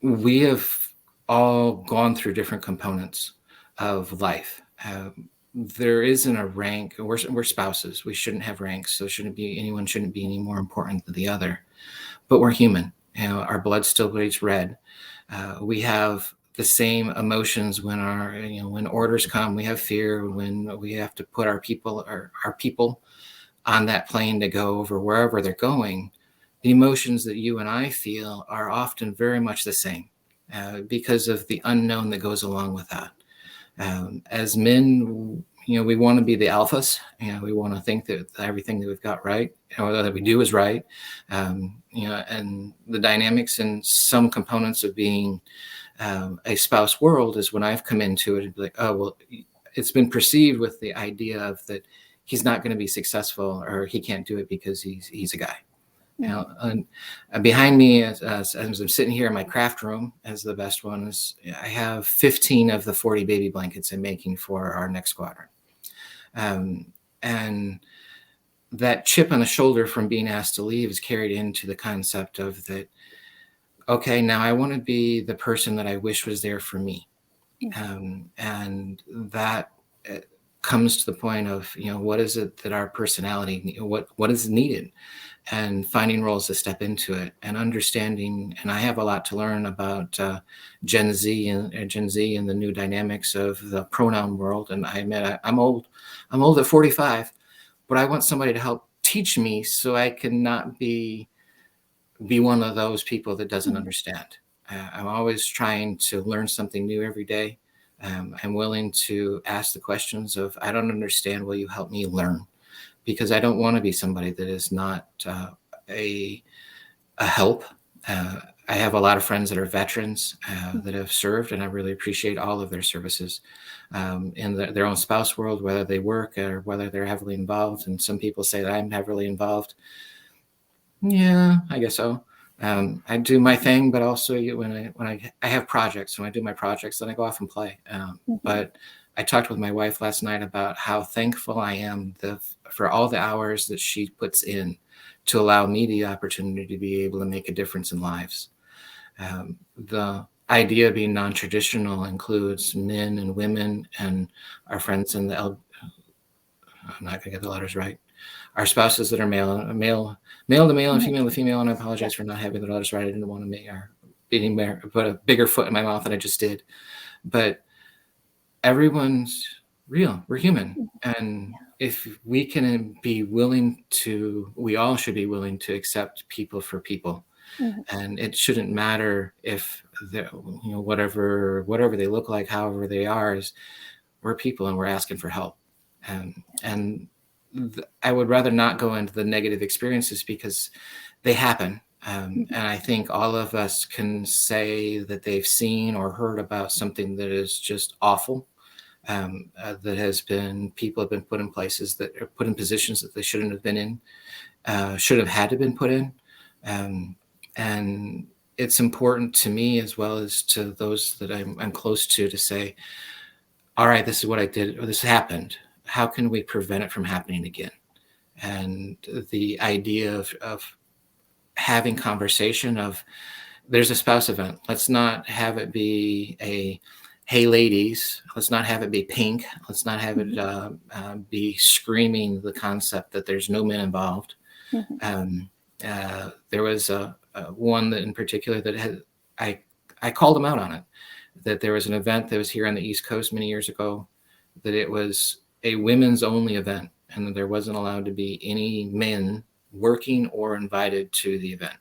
we have all gone through different components of life. There isn't a rank. We're spouses. We shouldn't have ranks. So anyone shouldn't be any more important than the other. But we're human. Our blood still bleeds red. We have the same emotions when when orders come. We have fear when we have to put our people on that plane to go over wherever they're going. The emotions that you and I feel are often very much the same, because of the unknown that goes along with that. As men, we want to be the alphas. We want to think that everything that we've got right, or that we do is right. And the dynamics and some components of being a spouse world is when I've come into it and be like, oh, well, it's been perceived with the idea of that he's not going to be successful, or he can't do it because he's a guy. And behind me, as I'm sitting here in my craft room, as the best one is, I have 15 of the 40 baby blankets I'm making for our next squadron. And that chip on the shoulder from being asked to leave is carried into the concept of that, okay, now I want to be the person that I wish was there for me. And that comes to the point of, what is it that our personality, what is needed, and finding roles to step into it and understanding. And I have a lot to learn about Gen Z and the new dynamics of the pronoun world. And I admit I'm old at 45, but I want somebody to help teach me so I can not be one of those people that doesn't understand. I'm always trying to learn something new every day. I'm willing to ask the questions of, I don't understand, will you help me learn? Because I don't want to be somebody that is not a help. I have a lot of friends that are veterans that have served, and I really appreciate all of their services in their own spouse world, whether they work or whether they're heavily involved. And some people say that I'm heavily involved. Yeah, I guess so. I do my thing, but also when I have projects, when I do my projects, then I go off and play. But I talked with my wife last night about how thankful I am for all the hours that she puts in to allow me the opportunity to be able to make a difference in lives. The idea of being non-traditional includes men and women and our friends in the I'm not going to get the letters right. Our spouses that are male to male and female to female. And I apologize for not having the letters right. I didn't want to put a bigger foot in my mouth than I just did. But everyone's real. We're human. And if we can be willing to, we all should be willing to accept people for people. And it shouldn't matter if they're, whatever they look like, however they are, we're people and we're asking for help. And I would rather not go into the negative experiences because they happen. And I think all of us can say that they've seen or heard about something that is just awful. That has been, people have been put in places that are put in positions that they shouldn't have been in, should have had to been put in. And it's important to me, as well as to those that I'm close to say, all right, this is what I did, or this happened. How can we prevent it from happening again? And the idea of having conversation of, there's a spouse event. Let's not have it be a, hey, ladies, let's not have it be pink. Let's not have it be screaming the concept that there's no men involved. There was a one that in particular that had, I called him out on it, that there was an event that was here on the East Coast many years ago, that it was a women's only event, and that there wasn't allowed to be any men working or invited to the event.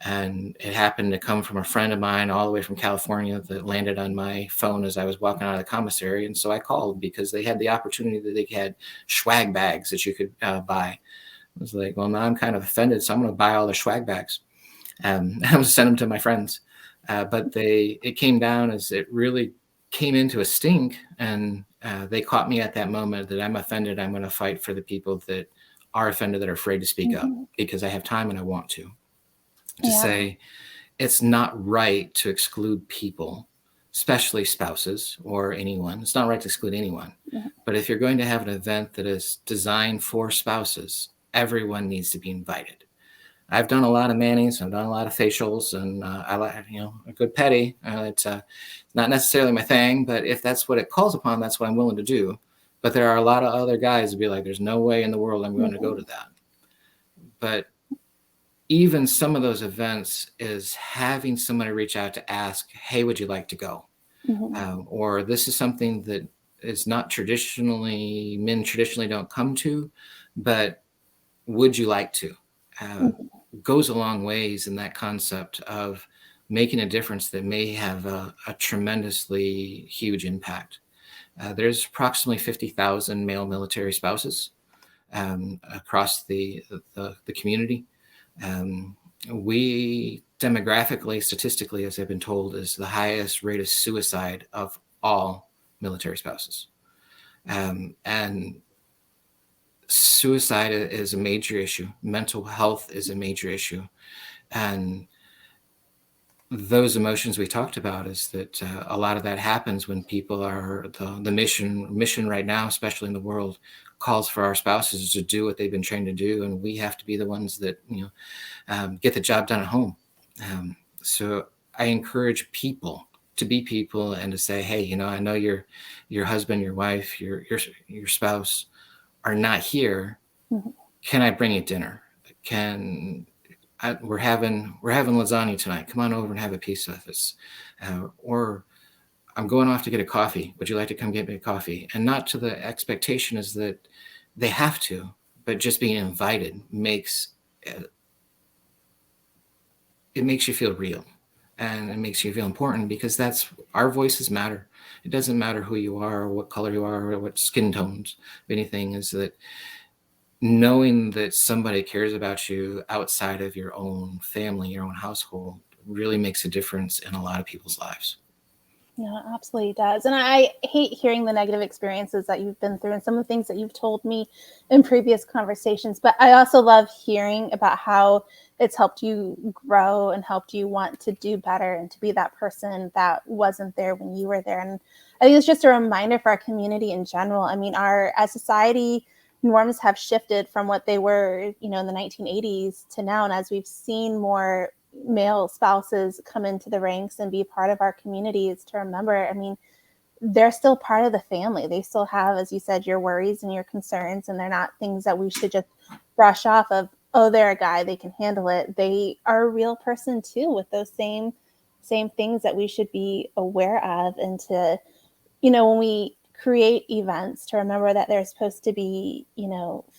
And it happened to come from a friend of mine all the way from California that landed on my phone as I was walking out of the commissary. And so I called because they had the opportunity that they had swag bags that you could buy. I was like, well, now I'm kind of offended, so I'm going to buy all the swag bags. I was send them to my friends. But it came down as it really came into a stink, and they caught me at that moment that I'm offended. I'm going to fight for the people that are offended, that are afraid to speak up, because I have time and I want to say it's not right to exclude people, especially spouses or anyone. It's not right to exclude anyone. But if you're going to have an event that is designed for spouses, everyone needs to be invited. I've done a lot of manis, I've done a lot of facials, and I like, a good petty. It's not necessarily my thing, but if that's what it calls upon, that's what I'm willing to do. But there are a lot of other guys who be like, there's no way in the world I'm going to go to that. But even some of those events is having somebody reach out to ask, hey, would you like to go? Or this is something that is not traditionally, men traditionally don't come to, but would you like to? Goes a long ways in that concept of making a difference that may have a tremendously huge impact. There's approximately 50,000 male military spouses across the community. We demographically, statistically, as I've been told, is the highest rate of suicide of all military spouses. And suicide is a major issue. Mental health is a major issue. And those emotions we talked about is that a lot of that happens when people are, the mission right now, especially in the world, calls for our spouses to do what they've been trained to do. And we have to be the ones that, get the job done at home. So I encourage people to be people and to say, hey, I know your husband, your wife, your spouse are not here. Can I bring you dinner? We're having lasagna tonight. Come on over and have a piece of us. Or I'm going off to get a coffee. Would you like to come get me a coffee? And not to the expectation is that they have to, but just being invited makes it makes you feel real, and it makes you feel important, because that's, our voices matter. It doesn't matter who you are or what color you are or what skin tones. Anything is that knowing that somebody cares about you outside of your own family, your own household, really makes a difference in a lot of people's lives. Yeah, it absolutely does. And I hate hearing the negative experiences that you've been through and some of the things that you've told me in previous conversations. But I also love hearing about how it's helped you grow and helped you want to do better and to be that person that wasn't there when you were there. And I think it's just a reminder for our community in general. I mean, as society, norms have shifted from what they were, in the 1980s to now. And as we've seen more male spouses come into the ranks and be part of our communities, to remember, I mean, they're still part of the family. They still have, as you said, your worries and your concerns, and they're not things that we should just brush off of, oh, they're a guy, they can handle it. They are a real person too, with those same things that we should be aware of. And to, when we create events, to remember that they're supposed to be,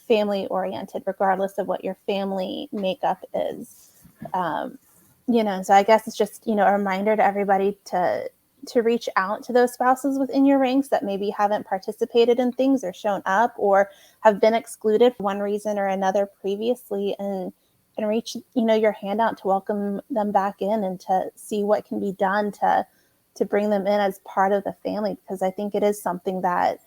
family oriented, regardless of what your family makeup is. So I guess it's just, a reminder to everybody to reach out to those spouses within your ranks that maybe haven't participated in things or shown up or have been excluded for one reason or another previously, and and reach, your hand out to welcome them back in and to see what can be done to bring them in as part of the family, because I think it is something that,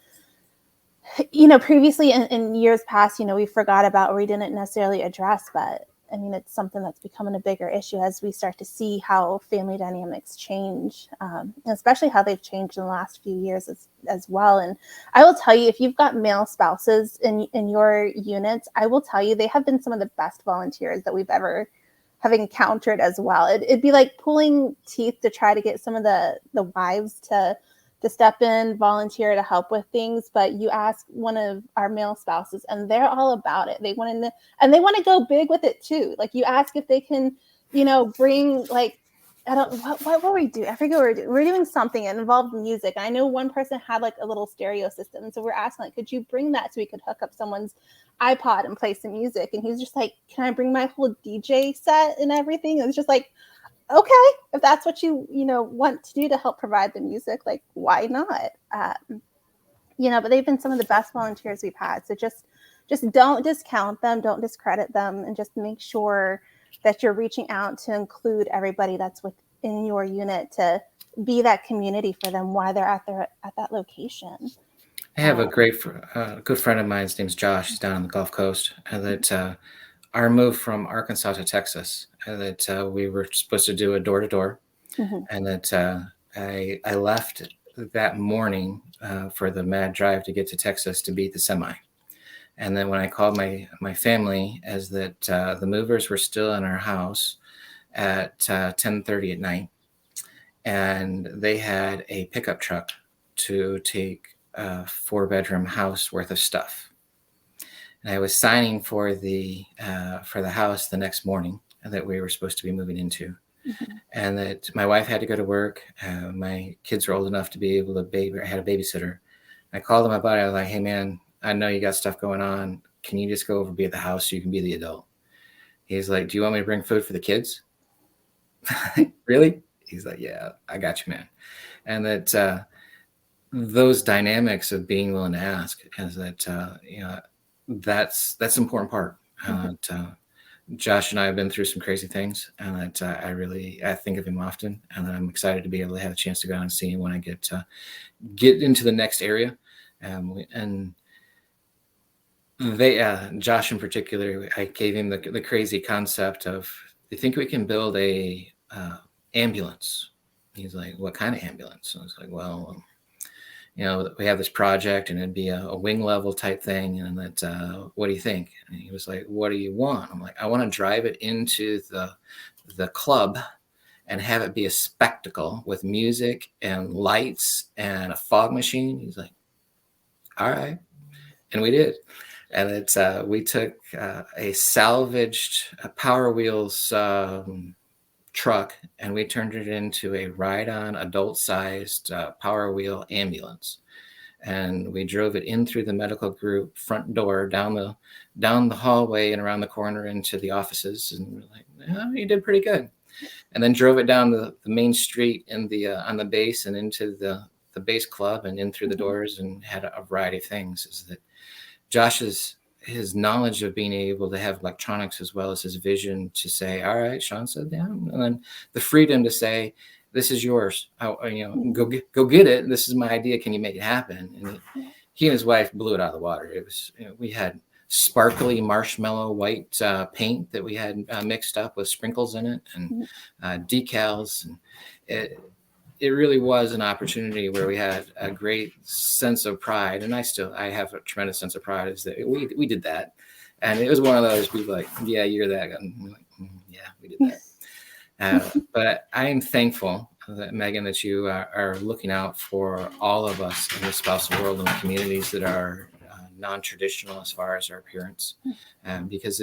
previously in years past, we forgot about or we didn't necessarily address, but I mean, it's something that's becoming a bigger issue as we start to see how family dynamics change, and especially how they've changed in the last few years as well. And I will tell you, if you've got male spouses in your units, I will tell you, they have been some of the best volunteers that we've ever have encountered as well. It'd be like pulling teeth to try to get some of the wives to step in, volunteer to help with things. But you ask one of our male spouses and they're all about it. They want to, and they want to go big with it too. Like you ask if they can, bring like, I don't, what were we doing? I forget what we were doing. We were doing something that involved music. I know one person had like a little stereo system. And so we're asking, like, could you bring that so we could hook up someone's iPod and play some music? And he's just like, can I bring my whole DJ set and everything? It was just like, okay, if that's what you want to do to help provide the music, like, why not? But they've been some of the best volunteers we've had. So just don't discount them, don't discredit them, and just make sure that you're reaching out to include everybody that's within your unit to be that community for them while they're at that location. I have a great, good friend of mine. His name's Josh. He's down on the Gulf Coast, and that our move from Arkansas to Texas, and that we were supposed to do a door to door, and that I left that morning for the mad drive to get to Texas to beat the semi. And then when I called my family, as that the movers were still in our house at 10:30 at night, and they had a pickup truck to take a 4-bedroom house worth of stuff. And I was signing for the house the next morning that we were supposed to be moving into, and that my wife had to go to work. My kids were old enough to be able to I had a babysitter. I called my buddy. I was like, "Hey man, I know you got stuff going on. Can you just go over and be at the house so you can be the adult?" He's like, "Do you want me to bring food for the kids?" Really? He's like, "Yeah, I got you, man." And that those dynamics of being willing to ask is that that's an important part. Josh and I have been through some crazy things, and that I think of him often, and I'm excited to be able to have a chance to go out and see him when I get into the next area. And they, Josh in particular, I gave him the crazy concept of, "You think we can build a ambulance?" He's like, "What kind of ambulance?" I was like, "Well, we have this project and it'd be a wing level type thing. And that, what do you think?" And he was like, "What do you want?" I'm like, "I want to drive it into the club and have it be a spectacle with music and lights and a fog machine." He's like, "All right." And we did. And we took a salvaged Power Wheels truck, and we turned it into a ride-on adult-sized Power Wheel ambulance, and we drove it in through the medical group front door, down the hallway and around the corner into the offices, and we're like, "Oh, you did pretty good." And then drove it down the main street in on the base and into the base club and in through the doors, and had a variety of things. Is that Josh's his knowledge of being able to have electronics, as well as his vision to say, "All right, Shaun said that," and then the freedom to say, "This is yours. Go get it. This is my idea. Can you make it happen?" And he and his wife blew it out of the water. It was, we had sparkly marshmallow white paint that we had mixed up with sprinkles in it, and decals, and it really was an opportunity where we had a great sense of pride. And I have a tremendous sense of pride, is that we did that. And it was one of those people like, "Yeah, you're that guy." And we're like, "Yeah, we did that." But I am thankful that, Megan, that you are looking out for all of us in the spousal world and the communities that are non-traditional as far as our appearance. Because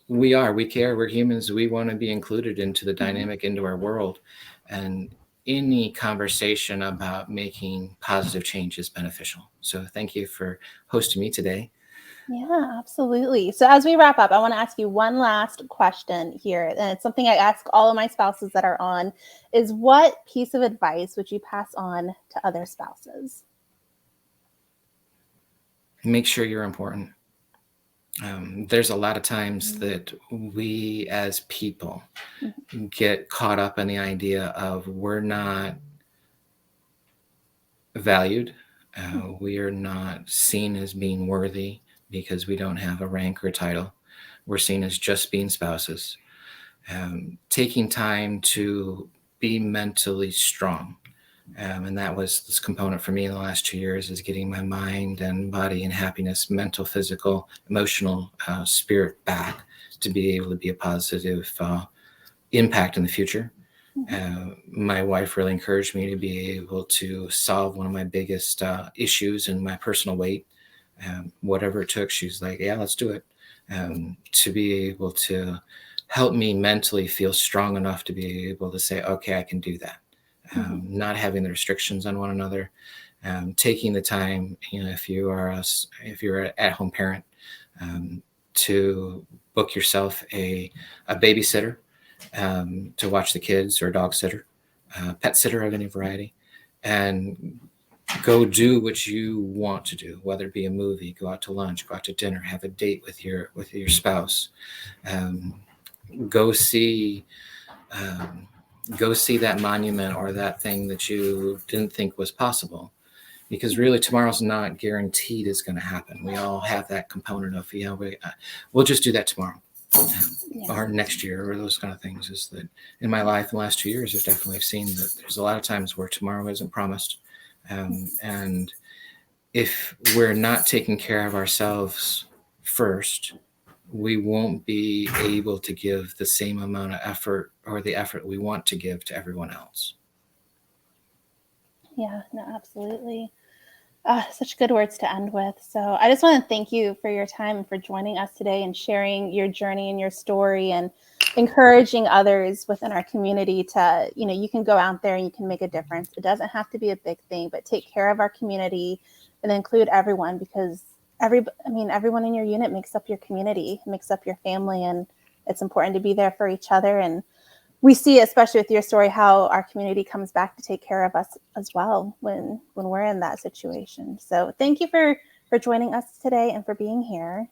we care, we're humans, we want to be included into the dynamic, into our world. And any conversation about making positive change is beneficial. So thank you for hosting me today. Yeah, absolutely. So as we wrap up, I want to ask you one last question here. And it's something I ask all of my spouses that are on, is what piece of advice would you pass on to other spouses? Make sure you're important. There's a lot of times that we as people get caught up in the idea of we're not valued. We are not seen as being worthy because we don't have a rank or a title. We're seen as just being spouses. Taking time to be mentally strong. And that was this component for me in the last 2 years, is getting my mind and body and happiness, mental, physical, emotional, spirit back to be able to be a positive impact in the future. My wife really encouraged me to be able to solve one of my biggest issues in my personal weight. Whatever it took, she's like, yeah, let's do it. To be able to help me mentally feel strong enough to be able to say, okay, I can do that. Not having the restrictions on one another, taking the time, if you're an at-home parent, to book yourself a babysitter, to watch the kids, or a dog sitter, pet sitter of any variety, and go do what you want to do, whether it be a movie, go out to lunch, go out to dinner, have a date with your spouse, go see that monument or that thing that you didn't think was possible, because really tomorrow's not guaranteed is going to happen. We all have that component of, we'll just do that tomorrow. Or next year, or those kind of things. Is that in my life in the last 2 years, I've definitely seen that there's a lot of times where tomorrow isn't promised. And if we're not taking care of ourselves first, we won't be able to give the same amount of effort, or the effort we want to give, to everyone else. Yeah, no, absolutely. Such good words to end with. So I just want to thank you for your time and for joining us today and sharing your journey and your story, and encouraging others within our community to, you can go out there and you can make a difference. It doesn't have to be a big thing, but take care of our community and include everyone, because everyone in your unit makes up your community, makes up your family, and it's important to be there for each other. And we see, especially with your story, how our community comes back to take care of us as well when we're in that situation. So thank you for joining us today and for being here.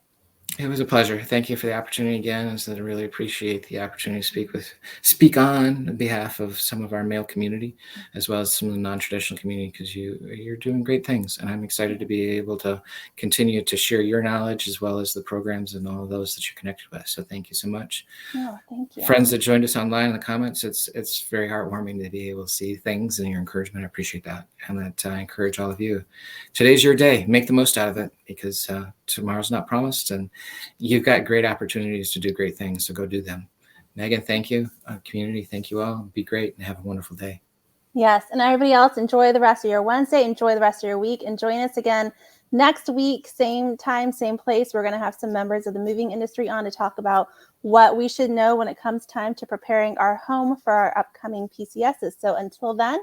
It was a pleasure. Thank you for the opportunity again. I really appreciate the opportunity to speak on behalf of some of our male community, as well as some of the non-traditional community, because you're doing great things, and I'm excited to be able to continue to share your knowledge, as well as the programs and all of those that you're connected with. So thank you so much. Oh, thank you. Friends that joined us online in the comments, it's very heartwarming to be able to see things and your encouragement. I appreciate that, and that I encourage all of you. Today's your day. Make the most out of it, because tomorrow's not promised, and you've got great opportunities to do great things, so go do them. Megan, thank you. Community, thank you all. Be great and have a wonderful day. Yes, and everybody else, enjoy the rest of your Wednesday. Enjoy the rest of your week. And join us again next week, same time, same place. We're going to have some members of the moving industry on to talk about what we should know when it comes time to preparing our home for our upcoming PCSs. So until then,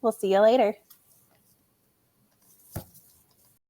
we'll see you later.